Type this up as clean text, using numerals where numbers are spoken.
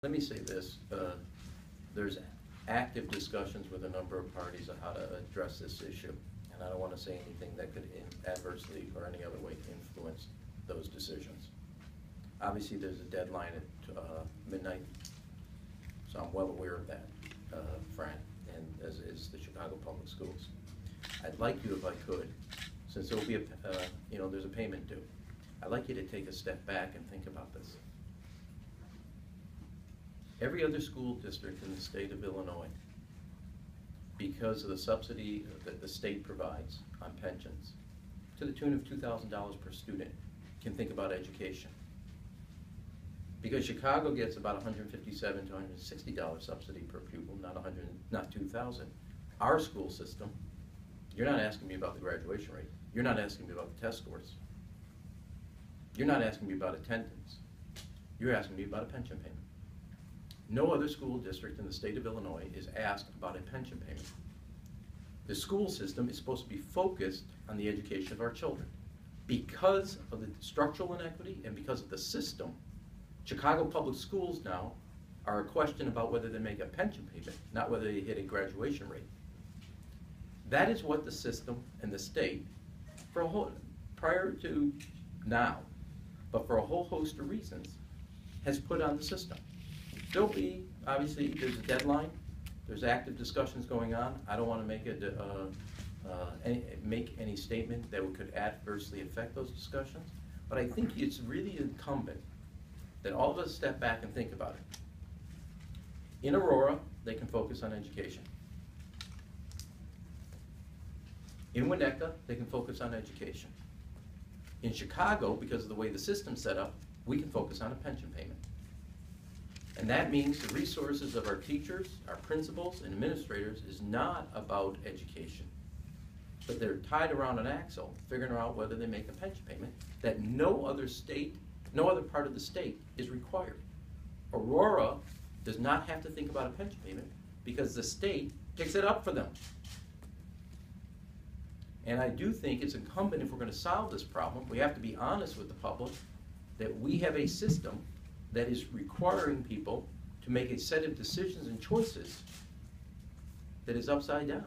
Let me say this, there's active discussions with a number of parties on how to address this issue, and I don't want to say anything that could adversely or any other way influence those decisions. Obviously, there's a deadline at midnight, so I'm well aware of that, Fran, and as is the Chicago Public Schools. I'd like you, if I could, since there will be a, there's a payment due, I'd like you to take a step back and think about this. Every other school district in the state of Illinois, because of the subsidy that the state provides on pensions, to the tune of $2,000 per student, can think about education. Because Chicago gets about $157 to $160 subsidy per pupil, not $2,000. Our school system, you're not asking me about the graduation rate. You're not asking me about the test scores. You're not asking me about attendance. You're asking me about a pension payment. No other school district in the state of Illinois is asked about a pension payment. The school system is supposed to be focused on the education of our children. Because of the structural inequity and because of the system, Chicago Public Schools now are a question about whether they make a pension payment, not whether they hit a graduation rate. That is what the system and the state, prior to now, but for a whole host of reasons, has put on the system. There'll be, obviously, there's a deadline. There's active discussions going on. I don't want to make any statement that could adversely affect those discussions. But I think it's really incumbent that all of us step back and think about it. In Aurora, they can focus on education. In Winnetka, they can focus on education. In Chicago, because of the way the system's set up, we can focus on a pension payment. And that means the resources of our teachers, our principals, and administrators is not about education. But they're tied around an axle, figuring out whether they make a pension payment that no other part of the state is required. Aurora does not have to think about a pension payment because the state picks it up for them. And I do think it's incumbent, if we're going to solve this problem, we have to be honest with the public that we have a system that is requiring people to make a set of decisions and choices that is upside down.